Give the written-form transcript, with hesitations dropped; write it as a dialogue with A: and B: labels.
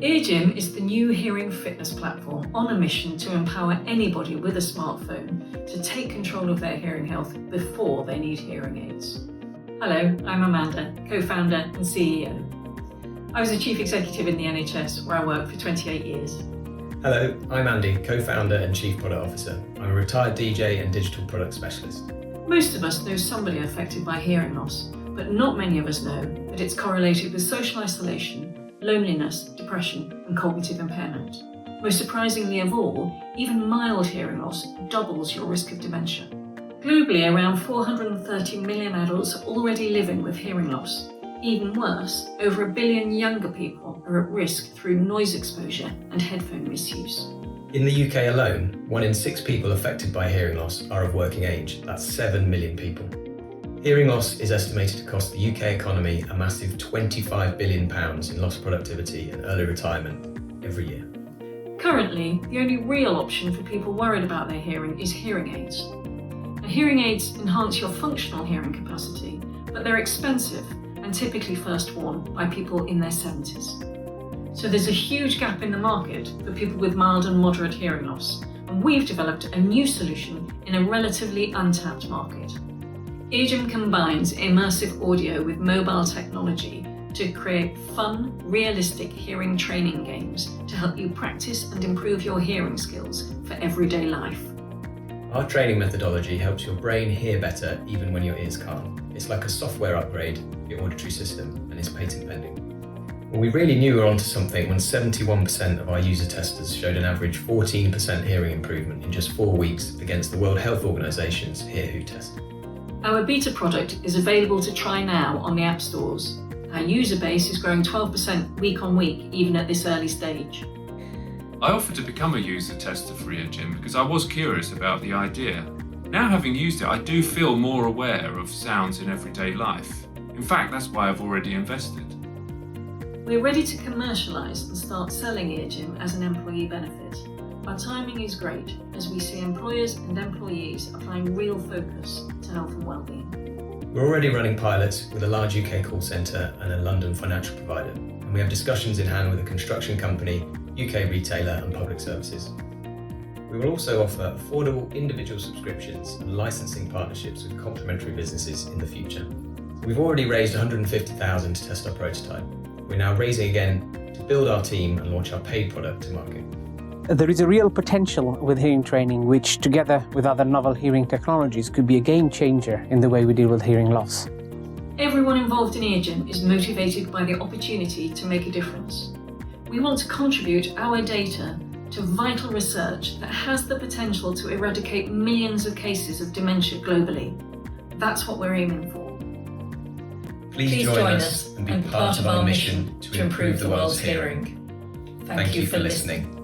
A: eargym is the new hearing fitness platform on a mission to empower anybody with a smartphone to take control of their hearing health before they need hearing aids. Hello, I'm Amanda, co-founder and CEO. I was a chief executive in the NHS where I worked for 28 years.
B: Hello, I'm Andy, co-founder and chief product officer. I'm a retired DJ and digital product specialist.
A: Most of us know somebody affected by hearing loss, but not many of us know that it's correlated with social isolation, loneliness, depression, and cognitive impairment. Most surprisingly of all, even mild hearing loss doubles your risk of dementia. Globally, around 430 million adults are already living with hearing loss. Even worse, over 1 billion younger people are at risk through noise exposure and headphone misuse.
B: In the UK alone, 1 in 6 people affected by hearing loss are of working age. That's 7 million people. Hearing loss is estimated to cost the UK economy a massive £25 billion in lost productivity and early retirement every year.
A: Currently, the only real option for people worried about their hearing is hearing aids. Now, hearing aids enhance your functional hearing capacity, but they're expensive and typically first worn by people in their 70s. So there's a huge gap in the market for people with mild and moderate hearing loss, and we've developed a new solution in a relatively untapped market. eargym combines immersive audio with mobile technology to create fun, realistic hearing training games to help you practice and improve your hearing skills for everyday life.
B: Our training methodology helps your brain hear better even when your ears can't. It's like a software upgrade for your auditory system, and it's patent pending. Well, we really knew we were onto something when 71% of our user testers showed an average 14% hearing improvement in just 4 weeks against the World Health Organization's hearWHO test.
A: Our beta product is available to try now on the app stores. Our user base is growing 12% week on week, even at this early stage.
C: I offered to become a user tester for eargym because I was curious about the idea. Now having used it, I do feel more aware of sounds in everyday life. In fact, that's why I've already invested.
A: We're ready to commercialise and start selling eargym as an employee benefit. Our timing is great as we see employers and employees applying real focus to health and wellbeing.
B: We're already running pilots with a large UK call centre and a London financial provider, and we have discussions in hand with a construction company, UK retailer and public services. We will also offer affordable individual subscriptions and licensing partnerships with complementary businesses in the future. We've already raised $150,000 to test our prototype. We're now raising again to build our team and launch our paid product to market.
D: There is a real potential with hearing training, which together with other novel hearing technologies could be a game changer in the way we deal with hearing loss.
A: Everyone involved in eargym is motivated by the opportunity to make a difference. We want to contribute our data to vital research that has the potential to eradicate millions of cases of dementia globally. That's what we're aiming for.
B: Please join us and be part of our mission to improve the world's hearing. Thank you for listening.